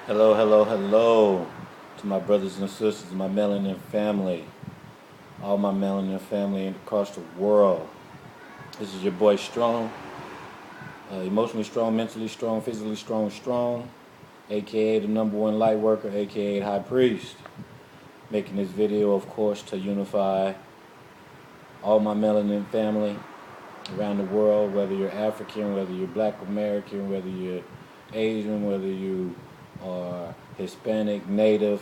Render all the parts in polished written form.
Hello, hello, hello to my brothers and sisters, my melanin family, all my melanin family across the world. This is your boy Strong, emotionally strong, mentally strong, physically strong, aka the number one light worker, aka High Priest. Making this video, of course, to unify all my melanin family around the world, whether you're African, whether you're Black American, whether you're Asian, whether you are Hispanic, Native,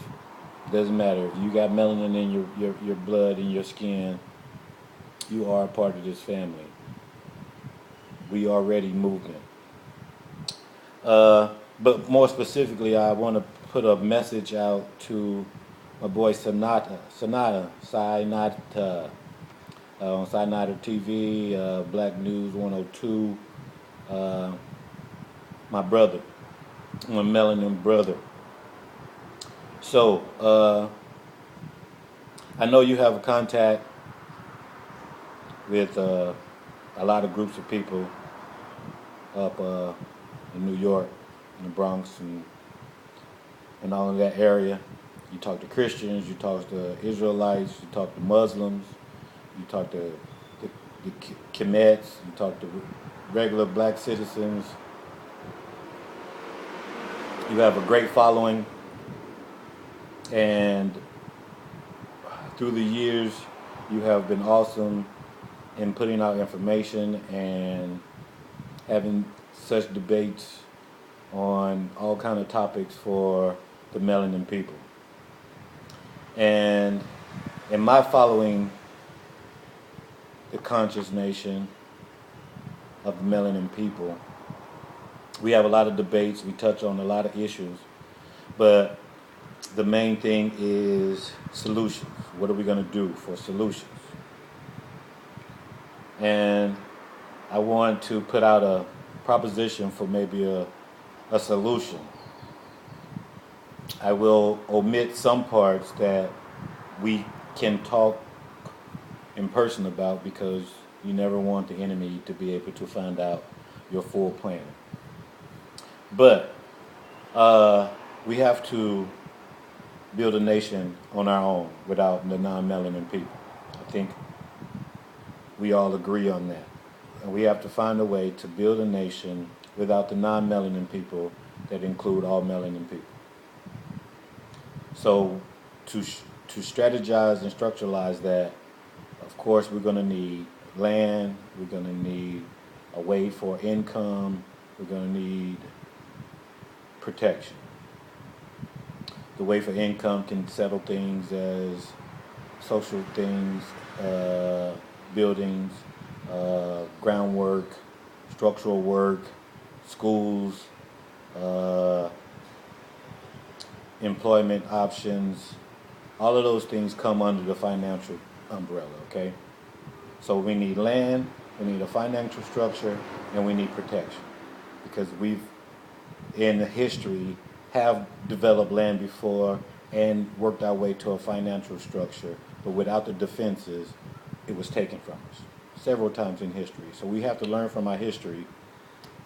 doesn't matter. If you got melanin in your blood, in your skin, you are a part of this family. We are ready movement. But more specifically, I want to put a message out to my boy Sanata, on Sinata TV, Black News 102, my brother, my melanin brother. So, I know you have a contact with a lot of groups of people up in New York, in the Bronx, and all of that area. You talk to Christians, you talk to Israelites, you talk to Muslims, you talk to the Kemets, you talk to regular black citizens. You have a great following, and through the years, you have been awesome in putting out information and having such debates on all kind of topics for the melanin people. And in my following the conscious nation of the melanin people, we have a lot of debates, we touch on a lot of issues, but the main thing is solutions. What are we going to do for solutions? And I want to put out a proposition for maybe a solution. I will omit some parts that we can talk in person about because you never want the enemy to be able to find out your full plan. But we have to build a nation on our own without the non-melanin people. I think we all agree on that. And we have to find a way to build a nation without the non-melanin people that include all melanin people. So to strategize and structuralize that, of course, we're going to need land, we're going to need a way for income, we're going to need protection. The way for income can settle things as social things, buildings, groundwork, structural work, schools, employment options. All of those things come under the financial umbrella, okay? So we need land, we need a financial structure, and we need protection. Because we've, in history, have developed land before and worked our way to a financial structure, but without the defenses, it was taken from us several times in history. So we have to learn from our history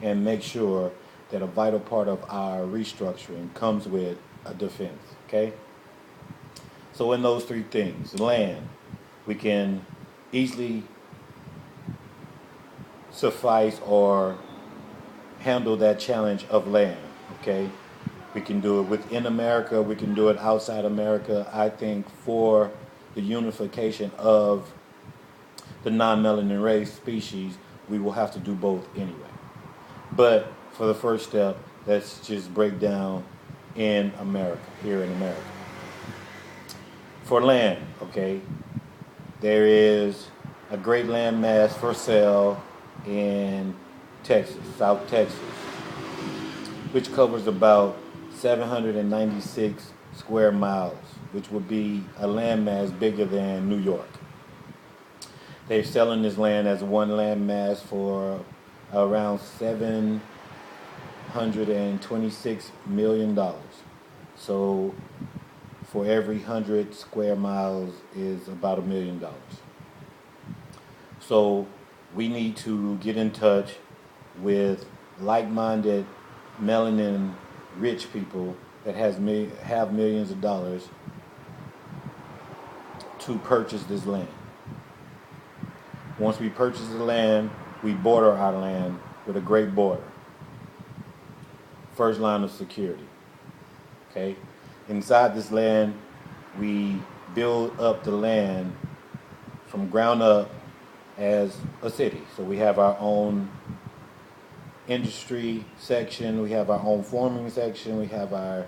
and make sure that a vital part of our restructuring comes with a defense, okay? So in those three things, land, we can easily suffice or handle that challenge of land, okay? We can do it within America, we can do it outside America. I think for the unification of the non-melanin race species, we will have to do both anyway. But for the first step, let's just break down in America, here in America. For land, okay, there is a great land mass for sale in Texas, South Texas, which covers about 796 square miles, which would be a landmass bigger than New York. They're selling this land as one landmass for around $726 million. So for every 100 square miles is about $1 million. So we need to get in touch with like-minded melanin rich people that have millions of dollars to purchase this land. Once we purchase the land, we border our land with a great border. First line of security. Okay? Inside this land, we build up the land from ground up as a city. So we have our own industry section, we have our own farming section, we have our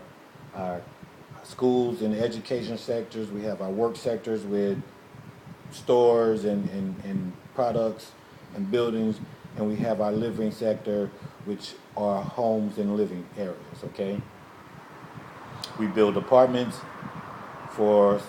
schools and education sectors, we have our work sectors with stores and products and buildings, and we have our living sector, which are homes and living areas, okay? We build apartments for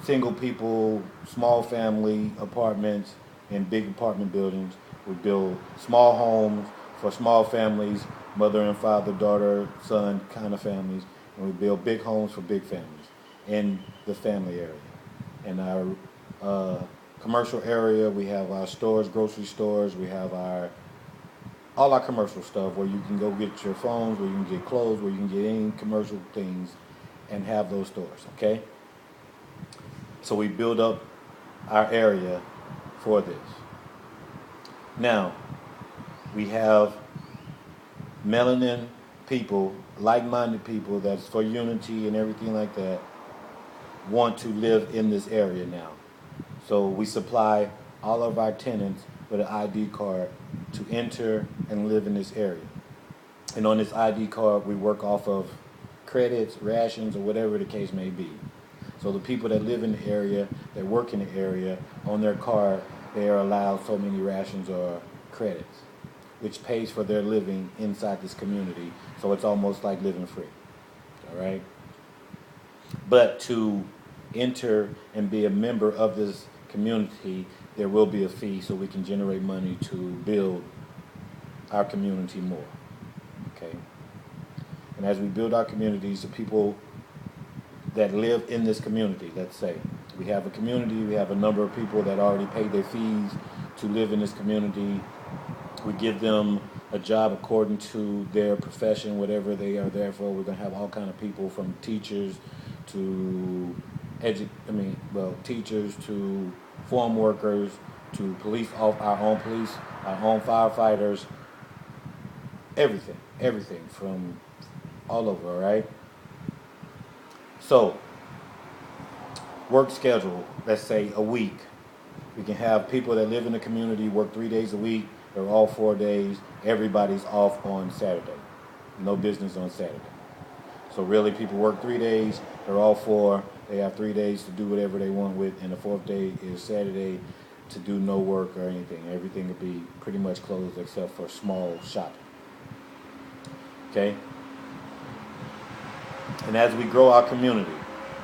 single people, small family apartments, and big apartment buildings. We build small homes for small families, mother and father, daughter, son kind of families, and we build big homes for big families in the family area. In our commercial area, we have our stores, grocery stores, we have all our commercial stuff where you can go get your phones, where you can get clothes, where you can get any commercial things and have those stores, okay? So we build up our area for this. Now, we have melanin people, like-minded people that's for unity and everything like that, want to live in this area now. So we supply all of our tenants with an ID card to enter and live in this area. And on this ID card, we work off of credits, rations, or whatever the case may be. So the people that live in the area, that work in the area, on their card, they are allowed so many rations or credits, which pays for their living inside this community. So it's almost like living free, all right? But to enter and be a member of this community, there will be a fee so we can generate money to build our community more, okay? And as we build our communities, the people that live in this community, let's say, we have a community, we have a number of people that already paid their fees to live in this community. We give them a job according to their profession, whatever they are there for. We're going to have all kind of people from teachers to teachers to farm workers to our own firefighters, everything from all over, right? So, work schedule, let's say a week. We can have people that live in the community work 3 days a week. They're all 4 days. Everybody's off on Saturday. No business on Saturday. So really, people work 3 days. They're all 4. They have 3 days to do whatever they want with, and the 4th day is Saturday to do no work or anything. Everything will be pretty much closed except for small shopping. Okay? And as we grow our community,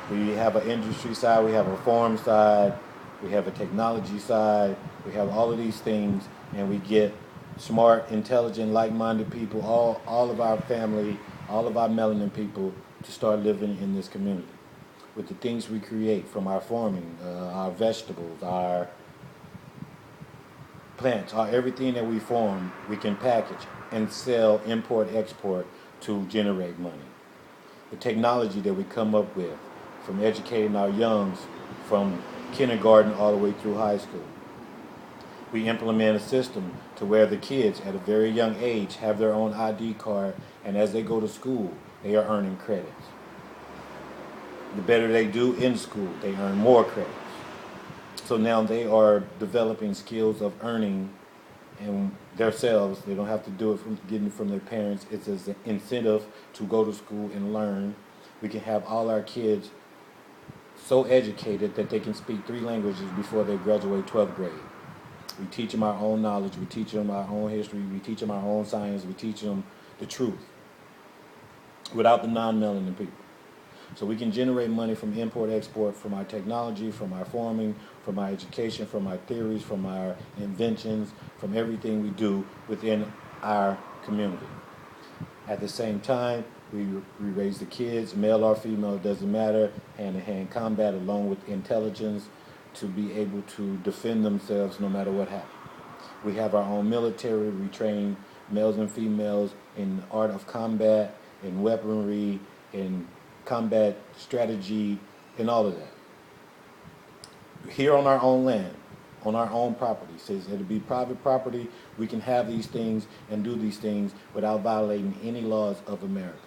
we have an industry side, we have a farm side, we have a technology side, we have all of these things, and we get smart, intelligent, like-minded people, all of our family, all of our melanin people to start living in this community with the things we create from our farming, our vegetables, our plants, everything that we farm, we can package and sell, import, export to generate money. The technology that we come up with from educating our youngs from kindergarten all the way through high school. We implement a system to where the kids at a very young age have their own ID card, and as they go to school, they are earning credits. The better they do in school, they earn more credits. So now they are developing skills of earning and themselves. They don't have to do it from getting it from their parents. It's an incentive to go to school and learn. We can have all our kids so educated that they can speak 3 languages before they graduate 12th grade. We teach them our own knowledge. We teach them our own history. We teach them our own science. We teach them the truth without the non-melanin people. So we can generate money from import, export, from our technology, from our farming, from our education, from our theories, from our inventions, from everything we do within our community. At the same time, we raise the kids, male or female, it doesn't matter, hand-to-hand combat along with intelligence to be able to defend themselves no matter what happens. We have our own military. We train males and females in the art of combat, in weaponry, and combat strategy and all of that. Here on our own land, on our own property, says it'll be private property. We can have these things and do these things without violating any laws of America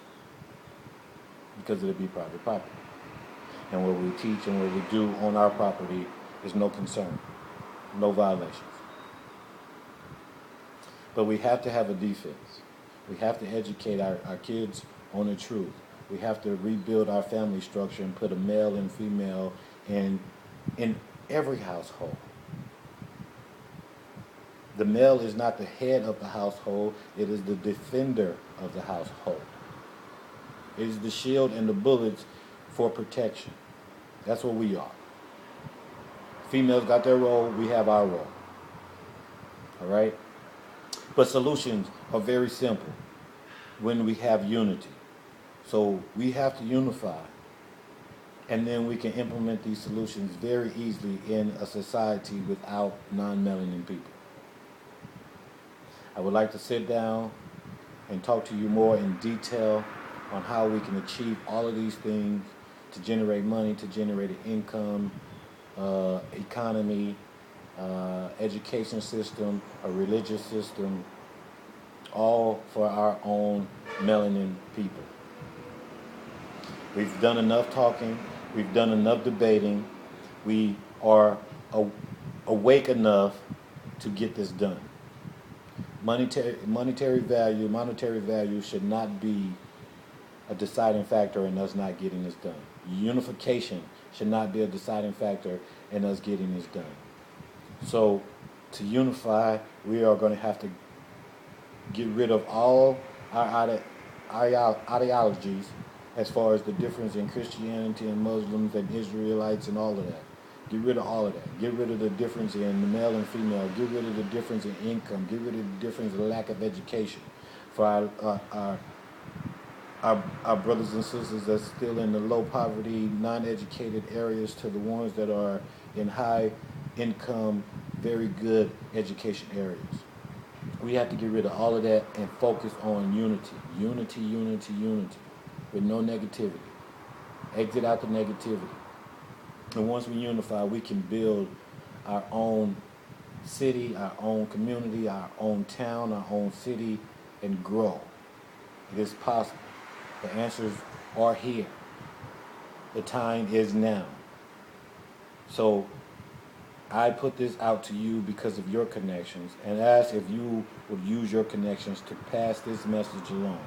because it'll be private property. And what we teach and what we do on our property is no concern, no violations. But we have to have a defense. We have to educate our kids on the truth. We have to rebuild our family structure and put a male and female in every household. The male is not the head of the household, it is the defender of the household. It is the shield and the bullets for protection. That's what we are. Females got their role, we have our role. All right? But solutions are very simple when we have unity. So we have to unify, and then we can implement these solutions very easily in a society without non-melanin people. I would like to sit down and talk to you more in detail on how we can achieve all of these things to generate money, to generate an income, economy, education system, a religious system, all for our own melanin people. We've done enough talking. We've done enough debating. We are awake enough to get this done. Monetary value should not be a deciding factor in us not getting this done. Unification should not be a deciding factor in us getting this done. So to unify, we are going to have to get rid of all our ideologies as far as the difference in Christianity and Muslims and Israelites and all of that. Get rid of all of that. Get rid of the difference in the male and female. Get rid of the difference in income. Get rid of the difference in lack of education for our brothers and sisters that's still in the low poverty, non-educated areas to the ones that are in high income, very good education areas. We have to get rid of all of that and focus on unity. Unity, unity, unity. With no negativity. Exit out the negativity. And once we unify, we can build our own city, our own community, our own town, our own city, and grow. It is possible. The answers are here. The time is now. So I put this out to you because of your connections and ask if you would use your connections to pass this message along.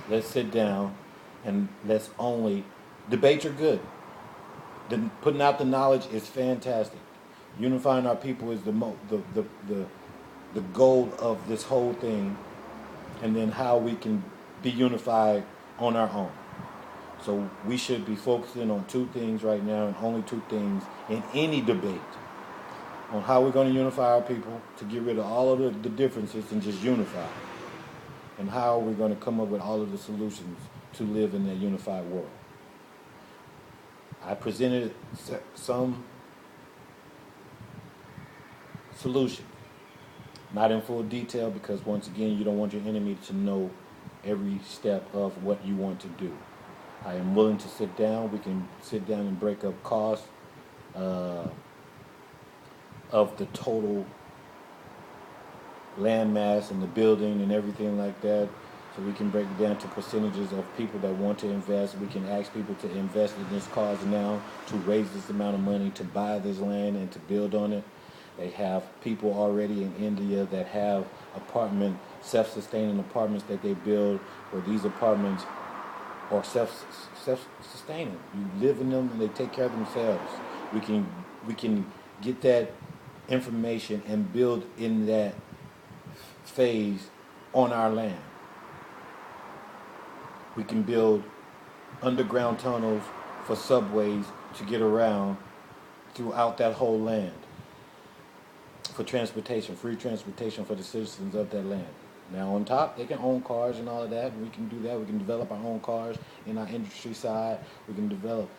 Let's sit down and let's only debates are good. Putting out the knowledge is fantastic. Unifying our people is the goal of this whole thing, and then how we can be unified on our own. So we should be focusing on two things right now, and only two things in any debate. On how we're going to unify our people to get rid of all of the differences and just unify. And how we're going to come up with all of the solutions to live in that unified world. I presented some solutions, not in full detail because once again, you don't want your enemy to know every step of what you want to do. I am willing to sit down. We can sit down and break up costs of the total land mass and the building and everything like that. So we can break it down to percentages of people that want to invest. We can ask people to invest in this cause now, to raise this amount of money, to buy this land and to build on it. They have people already in India that have self-sustaining apartments that they build, where these apartments are self-sustaining. You live in them and they take care of themselves. We can get that information and build in that phase on our land. We can build underground tunnels for subways to get around throughout that whole land. For transportation, free transportation for the citizens of that land. Now on top, they can own cars and all of that. We can do that. We can develop our own cars in our industry side. We can develop,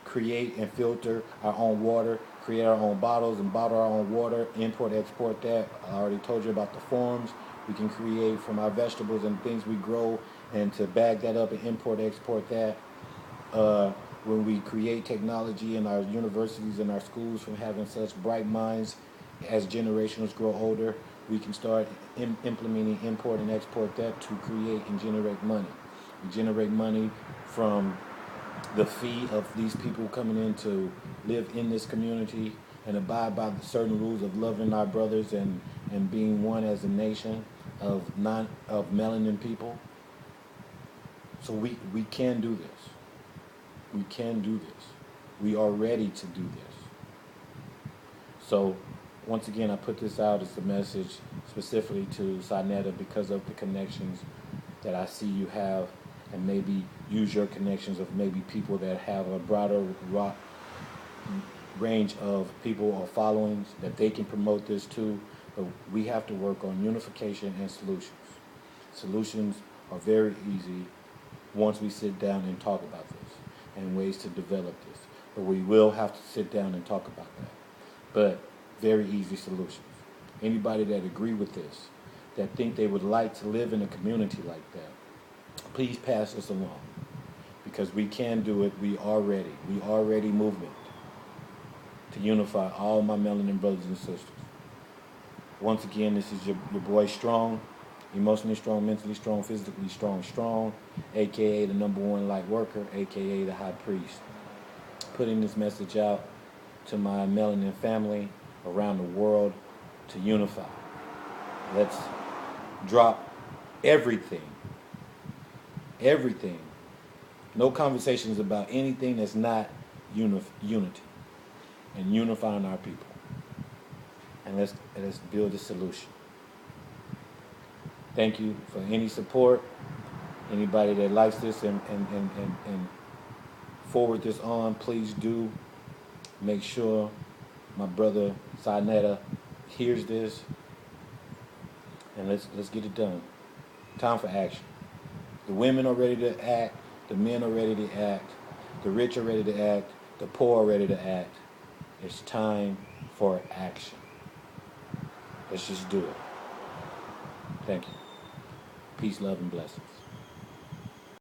create and filter our own water, create our own bottles and bottle our own water, import, export that. I already told you about the forms. We can create from our vegetables and things we grow, and to bag that up and import, export that. When we create technology in our universities and our schools from having such bright minds, as generations grow older, we can start implementing import and export that to create and generate money. We generate money from the fee of these people coming in to live in this community and abide by the certain rules of loving our brothers and being one as a nation of melanin people. So we can do this. We can do this. We are ready to do this. So once again, I put this out as a message specifically to Sinetta because of the connections that I see you have, and maybe use your connections of maybe people that have a broader range of people or followings that they can promote this to. But we have to work on unification and solutions. Solutions are very easy once we sit down and talk about this and ways to develop this. But we will have to sit down and talk about that. But very easy solutions. Anybody that agree with this, that think they would like to live in a community like that, please pass this along. Because we can do it. We are ready. We are ready movement to unify all my melanin brothers and sisters. Once again, this is your boy Strong, emotionally strong, mentally strong, physically strong, aka the #1 light worker, aka the high priest. Putting this message out to my melanin family around the world to unify. Let's drop everything. Everything. No conversations about anything that's not unity and unifying our people. And let's build a solution. Thank you for any support. Anybody that likes this and forward this on, please do. Make sure my brother Sinetta hears this, and let's get it done. Time for action. The women are ready to act. The men are ready to act. The rich are ready to act. The poor are ready to act. It's time for action. Let's just do it. Thank you. Peace, love, and blessings.